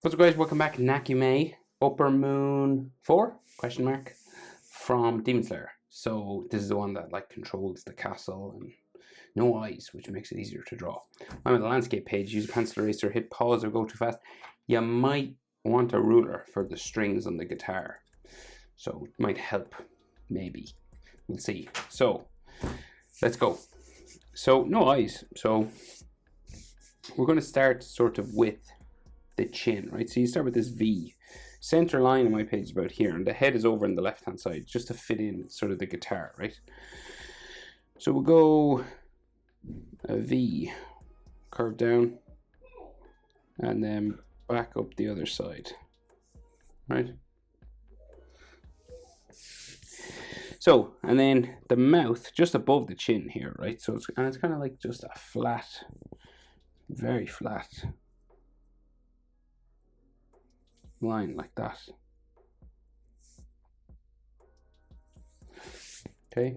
What's up guys, welcome back. Nakime, Upper Moon 4, question mark, from Demon Slayer. So this is the one that like controls the castle and no eyes, which makes it easier to draw. I'm at the landscape page. Use a pencil eraser, hit pause or go too fast. You might want a ruler for the strings on the guitar. So it might help, maybe. We'll see. So let's go. So no eyes. So we're going to start sort of with the chin, right? So you start with this V. Center line on my page is about here, and the head is over on the left hand side, just to fit in sort of the guitar, right? So we'll go a V, curve down, and then back up the other side, right? So, and then the mouth just above the chin here, right? So it's kind of like just a flat, very flat line like that. Okay,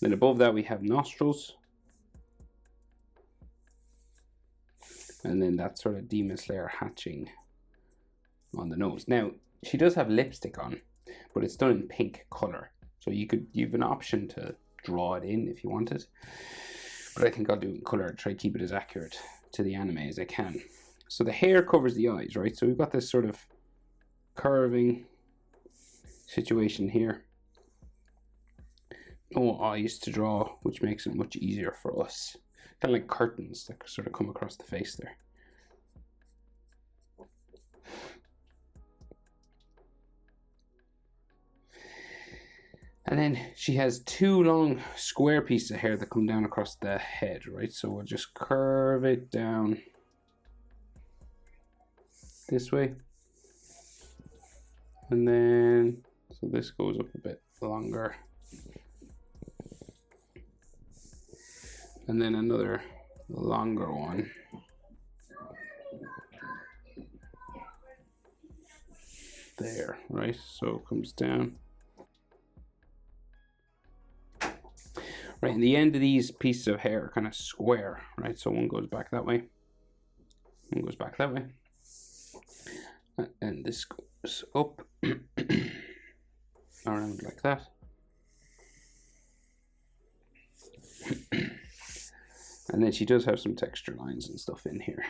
then above that we have nostrils, and then that sort of Demon Slayer hatching on the nose. Now she does have lipstick on, but it's done in pink color, so you've an option to draw it in if you want it, but I think I'll do it in color, try to keep it as accurate to the anime as I can. So the hair covers the eyes, right? So we've got this sort of curving situation here. No eyes to draw, which makes it much easier for us. Kind of like curtains that sort of come across the face there. And then she has two long square pieces of hair that come down across the head, right? So we'll just curve it down this way. And then, so this goes up a bit longer. And then another longer one. There, right? So it comes down. Right, and the end of these pieces of hair are kind of square, right? So one goes back that way, one goes back that way, and this goes up around like that. And then she does have some texture lines and stuff in here.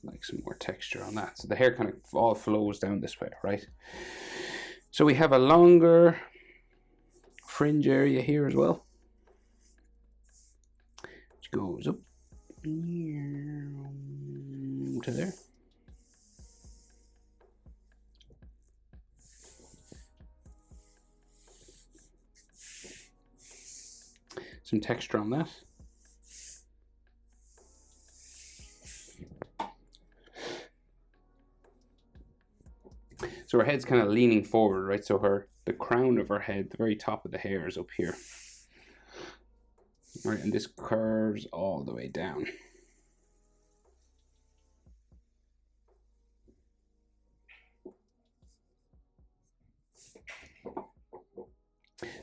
Like some more texture on that. So the hair kind of all flows down this way, right? So we have a longer fringe area here as well, which goes up to there. Some texture on that. So her head's kind of leaning forward, right? So the crown of her head, the very top of the hair, is up here. Right, and this curves all the way down.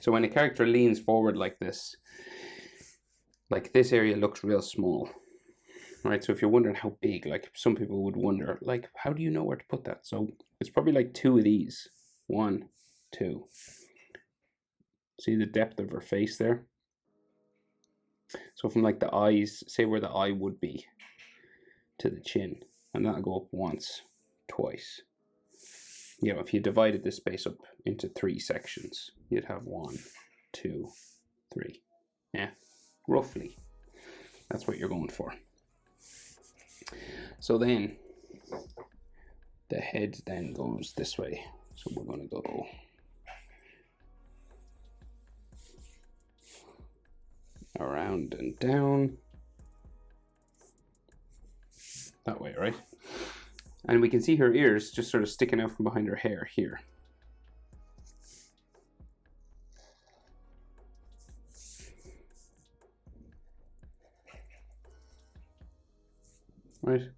So when a character leans forward like this area looks real small, right? So if you're wondering how big, like some people would wonder, like, how do you know where to put that? So it's probably like two of these. 1, 2. See the depth of her face there? So from like the eyes, say where the eye would be, to the chin, and that'll go up once, twice. You know, if you divided this space up into 3 sections, you'd have 1, 2, 3. Yeah, roughly. That's what you're going for. So then the head then goes this way. So we're going to go around and down that way, right? And we can see her ears just sort of sticking out from behind her hair here. Right?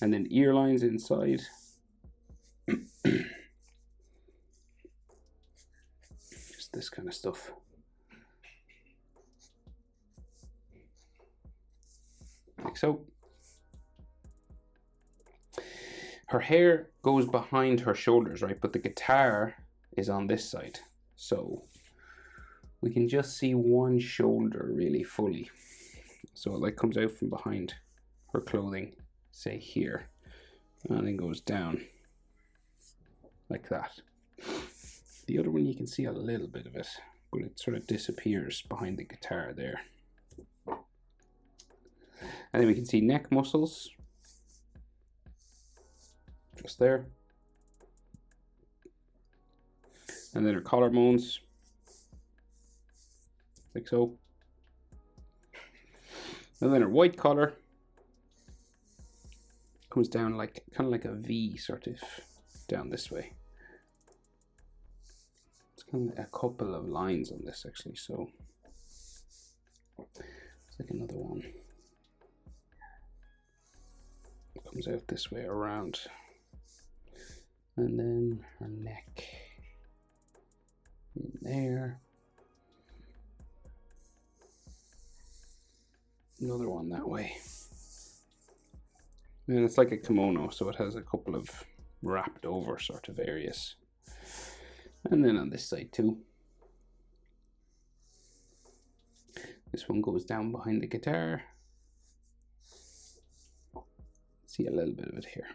And then ear lines inside. this kind of stuff. Like so. Her hair goes behind her shoulders, right? But the guitar is on this side. So we can just see one shoulder really fully. So it like comes out from behind her clothing, say here, and then goes down like that. The other one you can see a little bit of it, but it sort of disappears behind the guitar there. And then we can see neck muscles, just there. And then her collarbones, like so. And then her white collar comes down like kind of like a V, sort of down this way. It's kind of a couple of lines on this actually, so it's like another one. It comes out this way around. And then her neck in there. Another one that way. And it's like a kimono, so it has a couple of wrapped over sort of areas. And then on this side too. This one goes down behind the guitar. See a little bit of it here.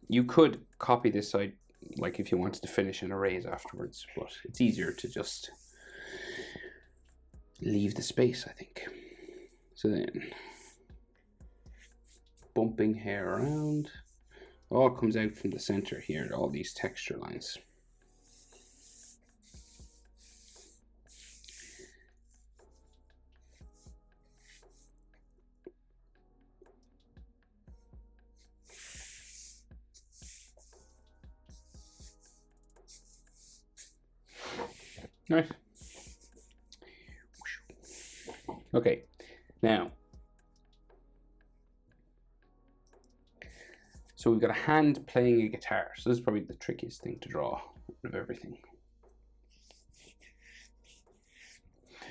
You could copy this side, like if you wanted to finish an erase afterwards, but it's easier to just leave the space, I think. So then, bumping hair around, all comes out from the center here, all these texture lines. Right. Okay, now, so we've got a hand playing a guitar. So this is probably the trickiest thing to draw of everything.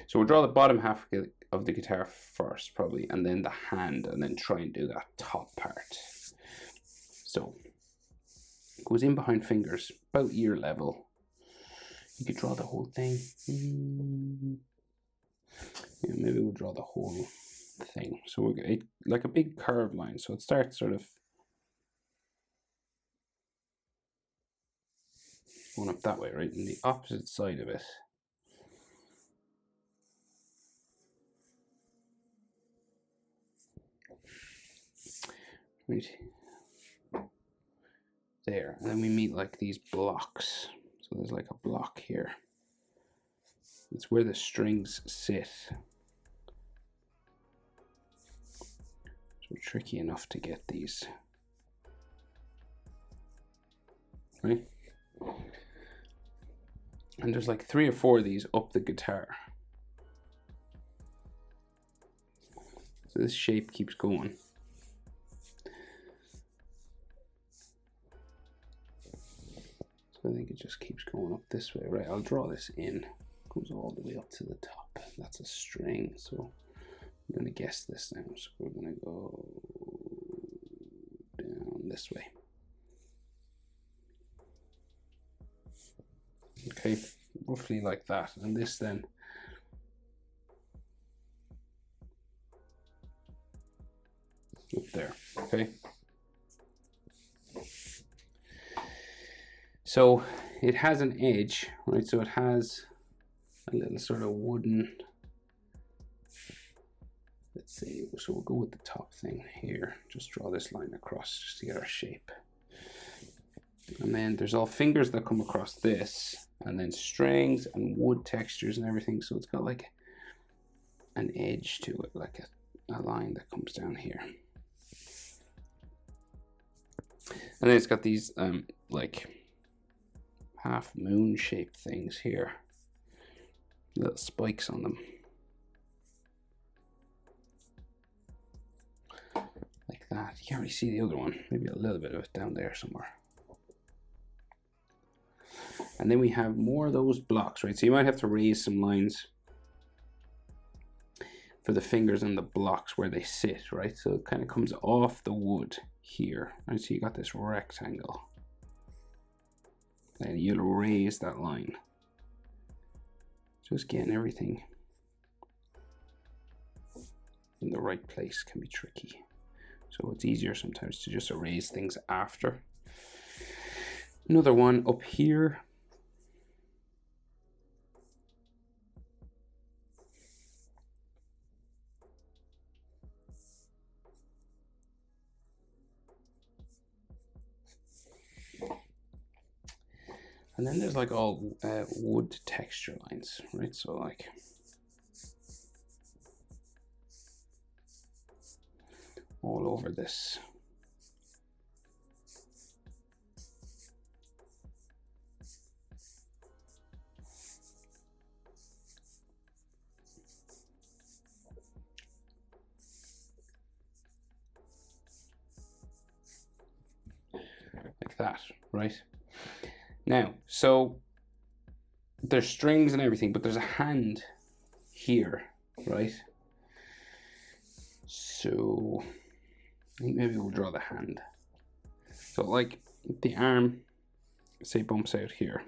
So we'll draw the bottom half of the guitar first, probably, and then the hand, and then try and do that top part. So it goes in behind fingers, about ear level. You could draw the whole thing. Yeah, maybe we'll draw the whole thing. So we'll get like a big curved line. So it starts sort of going up that way, right? And the opposite side of it. Right there. And then we meet like these blocks. So there's like a block here. It's where the strings sit. So tricky enough to get these. Right? And there's like 3 or 4 of these up the guitar. So this shape keeps going. So I think it just keeps going up this way. Right, I'll draw this in. Goes all the way up to the top. That's a string, so I'm going to guess this now. So we're going to go down this way. Okay, roughly like that. And this then up there. Okay. So it has an edge, right? So it has a little sort of wooden, let's see, so we'll go with the top thing here. Just draw this line across just to get our shape. And then there's all fingers that come across this, and then strings and wood textures and everything. So it's got like an edge to it, like a line that comes down here. And then it's got these like half moon shaped things here. Little spikes on them. Like that. that. You can't really see the other one. Maybe a little bit of it down there somewhere. And then we have more of those blocks, right? So you might have to raise some lines for the fingers and the blocks where they sit, right? So it kind of comes off the wood here, right? So you got this rectangle. And you'll raise that line. Just getting everything in the right place can be tricky. So it's easier sometimes to just erase things after. Another one up here. And then there's like all wood texture lines, right? So like all over this. Like that, right? Now, so there's strings and everything, but there's a hand here, right? So I think maybe we'll draw the hand. So like the arm, say, bumps out here.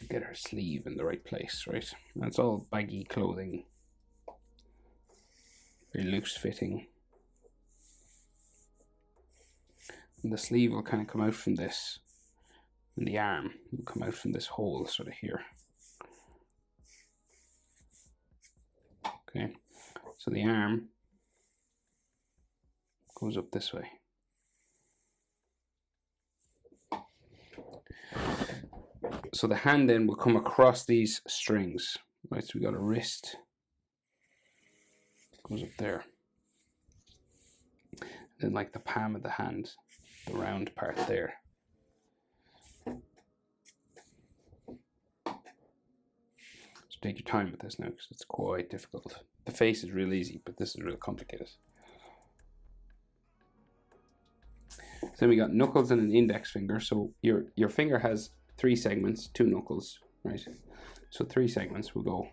Get her sleeve in the right place, right? That's all baggy clothing, very loose fitting. And the sleeve will kind of come out from this, and the arm will come out from this hole sort of here. Okay, so the arm goes up this way. So the hand then will come across these strings, right? So we got a wrist, goes up there. And then like the palm of the hand, the round part there. So take your time with this now, because it's quite difficult. The face is real easy, but this is real complicated. So then we got knuckles and an index finger. So your finger has 3 segments, 2 knuckles, right? So 3 segments will go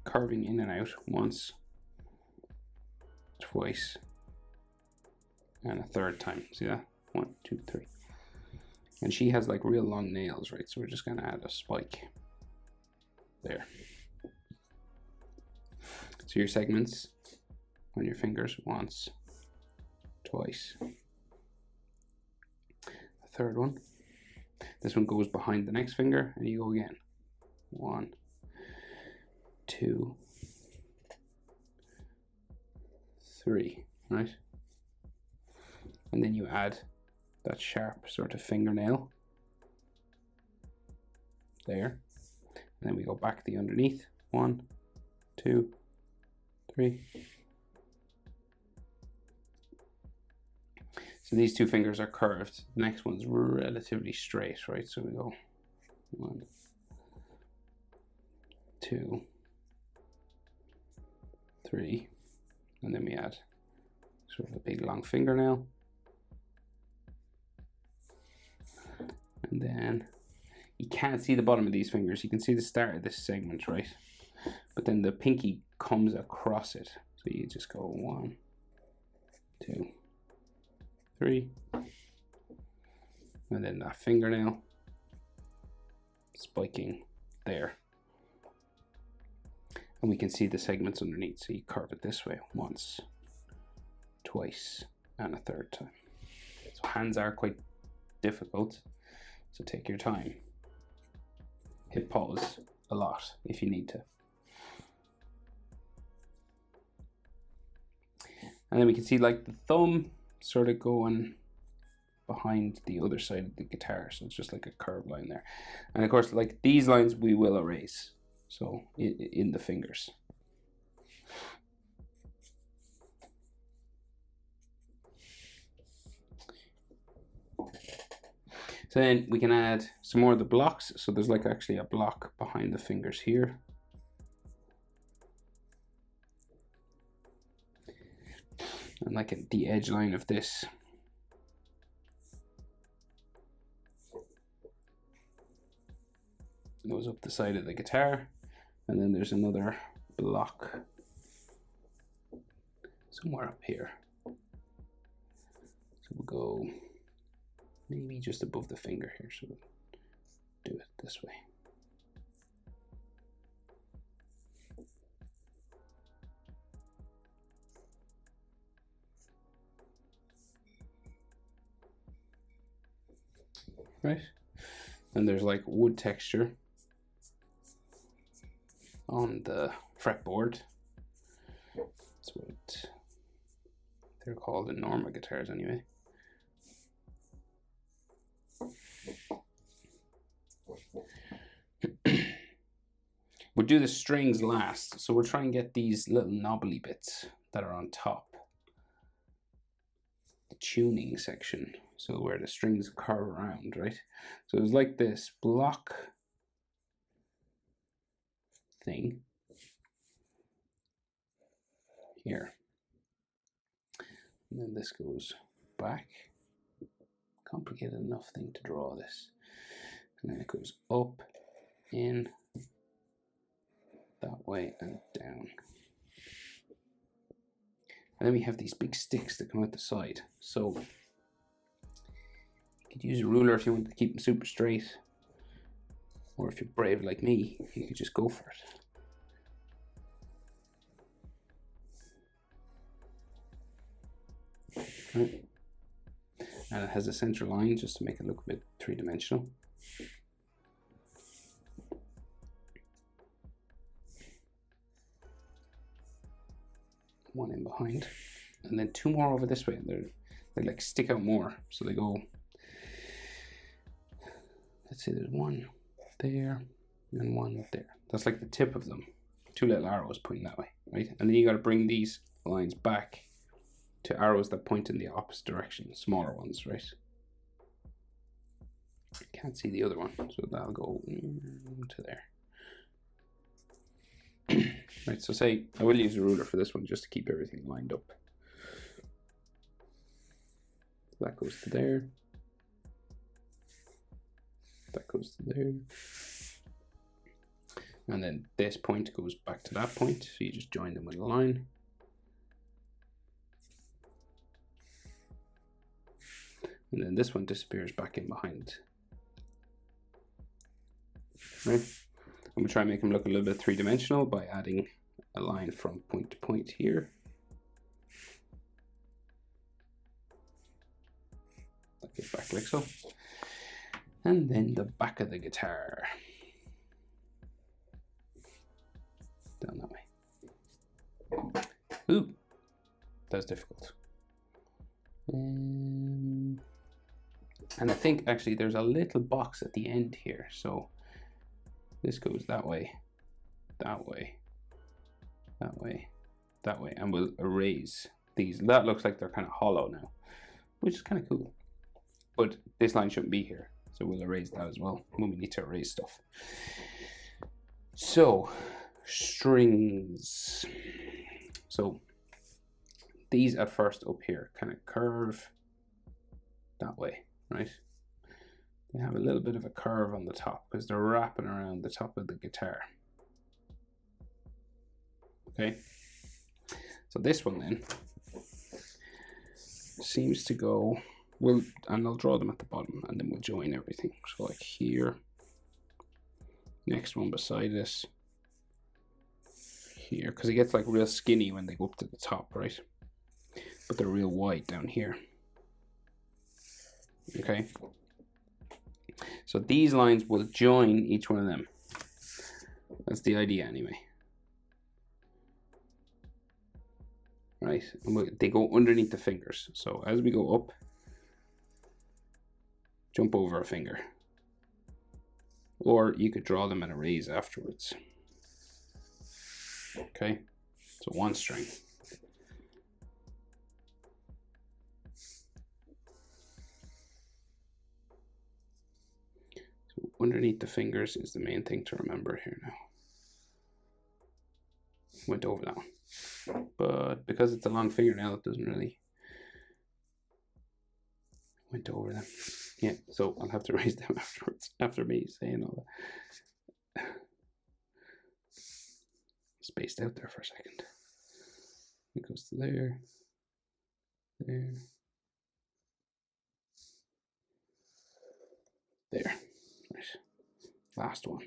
curving in and out once, twice, and a third time. See that? 1, 2, 3. And she has like real long nails, right? So we're just gonna add a spike there. So your segments on your fingers, once, twice. The third one. This one goes behind the next finger, and you go again. 1, 2, 3, right? And then you add that sharp sort of fingernail there. And then we go back the underneath. 1, 2, 3. So these 2 fingers are curved. The next one's relatively straight, right? So we go 1, 2, 3, and then we add sort of a big long fingernail. And then you can't see the bottom of these fingers. You can see the start of this segment, right? But then the pinky comes across it. So you just go 1, 2, 3, and then that fingernail spiking there. And we can see the segments underneath. So you curve it this way once, twice, and a third time. So hands are quite difficult, so take your time. Hit pause a lot if you need to. And then we can see like the thumb sort of going behind the other side of the guitar, so it's just like a curved line there. And of course, like these lines we will erase, so in the fingers. So then we can add some more of the blocks. So there's like actually a block behind the fingers here. And like the edge line of this goes up the side of the guitar, and then there's another block somewhere up here. So we'll go maybe just above the finger here, so we'll do it this way. Right, and there's like wood texture on the fretboard. That's what they're called in normal guitars anyway. We'll do the strings last, so we'll try and get these little knobbly bits that are on top, the tuning section, so where the strings curve around, right? So it's like this block thing here, and then this goes back. Complicated enough thing to draw this, and then it goes up, in, that way, and down. And then we have these big sticks that come out the side. So you could use a ruler if you want to keep them super straight, or if you're brave like me, you could just go for it. Right. And it has a center line just to make it look a bit three-dimensional. One in behind, and then two more over this way, and they like stick out more, so they go, let's say there's one there and one there. That's like the tip of them, two little arrows pointing that way, right? And then you got to bring these lines back to arrows that point in the opposite direction, smaller ones, right? Can't see the other one, so that'll go to there. Right, so say I will use a ruler for this one just to keep everything lined up. That goes to there. That goes to there. And then this point goes back to that point, so you just join them with a line. And then this one disappears back in behind. Right? I'm going to try and make them look a little bit three-dimensional by adding a line from point to point here. That goes back like so. And then the back of the guitar. Down that way. Ooh, that's difficult. And I think actually there's a little box at the end here, so this goes that way, that way, that way, that way, and we'll erase these. That looks like they're kind of hollow now, which is kind of cool, but this line shouldn't be here, so we'll erase that as well when we need to erase stuff. So strings, so these at first up here kind of curve that way, right? They have a little bit of a curve on the top because they're wrapping around the top of the guitar. Okay, so this one then seems to go, and I'll draw them at the bottom and then we'll join everything. So like here, next one beside this, here, because it gets like real skinny when they go up to the top, right? But they're real wide down here. Okay. So these lines will join each one of them. That's the idea anyway. Right, and they go underneath the fingers. So as we go up, jump over a finger. Or you could draw them and erase afterwards. Okay, so one string. Underneath the fingers is the main thing to remember here now. Went over that one. but because it's a long fingernail, it doesn't really went over them. Yeah, so I'll have to erase them afterwards, after me saying all that. Spaced out there for a second. It goes to there, there, there. Right. Last one.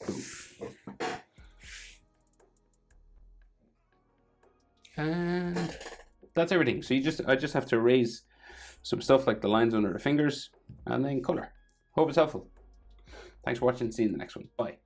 Boom. And that's everything. So I just have to erase some stuff like the lines under the fingers and then color. Hope it's helpful. Thanks for watching. See you in the next one. Bye.